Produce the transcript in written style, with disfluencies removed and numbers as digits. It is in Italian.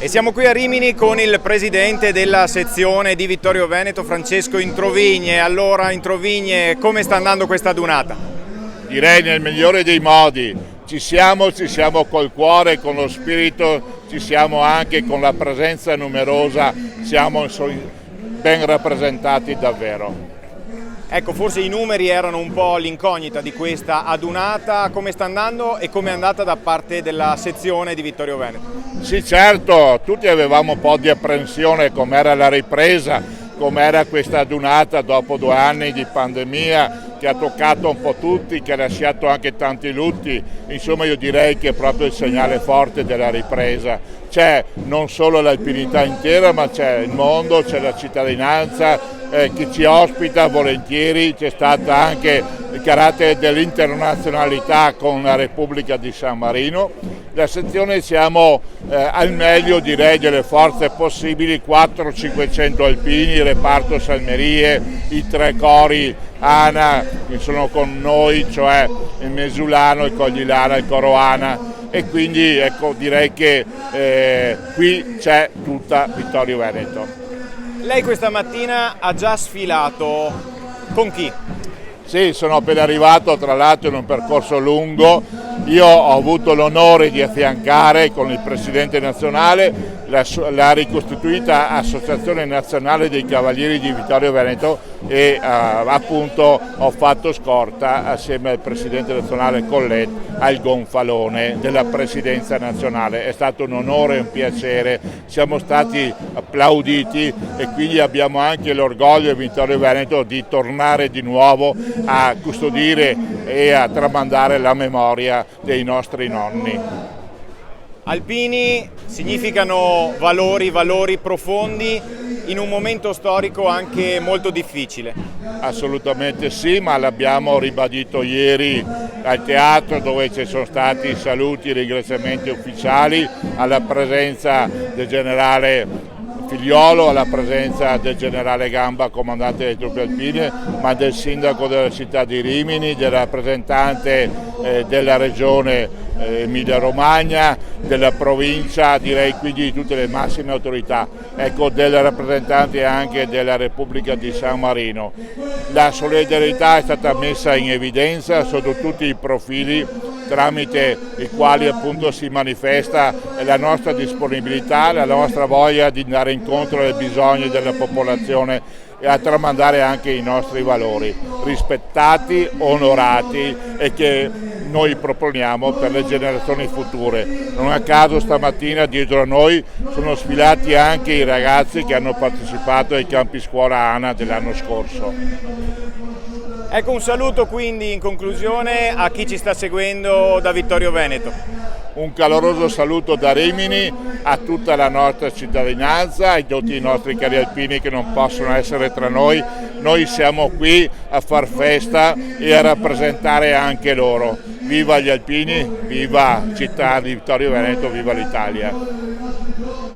E siamo qui a Rimini con il presidente della sezione di Vittorio Veneto, Francesco Introvigne. Allora, Introvigne, come sta andando questa adunata? Direi nel migliore dei modi. Ci siamo col cuore, con lo spirito, ci siamo anche con la presenza numerosa, siamo ben rappresentati davvero. Ecco, forse i numeri erano un po' l'incognita di questa adunata. Come sta andando e come è andata da parte della sezione di Vittorio Veneto? Sì, certo, tutti avevamo un po' di apprensione com'era la ripresa, com'era questa adunata dopo 2 anni di pandemia che ha toccato un po' tutti, che ha lasciato anche tanti lutti. Insomma, io direi che è proprio il segnale forte della ripresa. C'è non solo l'alpinità intera, ma c'è il mondo, c'è la cittadinanza che ci ospita volentieri, c'è stata anche il carattere dell'internazionalità con la Repubblica di San Marino. La sezione siamo al meglio, direi, delle forze possibili, 400-500 alpini, reparto Salmerie, i 3 cori ANA che sono con noi, cioè il Mesulano, il Coglilana, il coro ANA, e quindi ecco, direi che qui c'è tutta Vittorio Veneto. Lei questa mattina ha già sfilato con chi? Sì, sono appena arrivato, tra l'altro in un percorso lungo. Io ho avuto l'onore di affiancare con il presidente nazionale la ricostituita Associazione Nazionale dei Cavalieri di Vittorio Veneto e appunto ho fatto scorta assieme al presidente nazionale Collet al gonfalone della presidenza nazionale. È stato un onore e un piacere, siamo stati applauditi e quindi abbiamo anche l'orgoglio di Vittorio Veneto di tornare di nuovo a custodire e a tramandare la memoria dei nostri nonni. Alpini significano valori profondi in un momento storico anche molto difficile. Assolutamente sì, ma l'abbiamo ribadito ieri al teatro, dove ci sono stati saluti e ringraziamenti ufficiali alla presenza del generale Figliolo, alla presenza del generale Gamba, comandante delle truppe alpine, ma del sindaco della città di Rimini, del rappresentante della regione Emilia Romagna, della provincia, direi quindi di tutte le massime autorità, ecco, del rappresentante anche della Repubblica di San Marino. La solidarietà è stata messa in evidenza sotto tutti i profili, tramite i quali appunto si manifesta la nostra disponibilità, la nostra voglia di andare incontro ai bisogni della popolazione e a tramandare anche i nostri valori, rispettati, onorati e che noi proponiamo per le generazioni future. Non a caso stamattina dietro a noi sono sfilati anche i ragazzi che hanno partecipato ai campi scuola ANA dell'anno scorso. Ecco, un saluto quindi in conclusione a chi ci sta seguendo da Vittorio Veneto. Un caloroso saluto da Rimini a tutta la nostra cittadinanza, a tutti i nostri cari alpini che non possono essere tra noi. Noi siamo qui a far festa e a rappresentare anche loro. Viva gli alpini, viva città di Vittorio Veneto, viva l'Italia!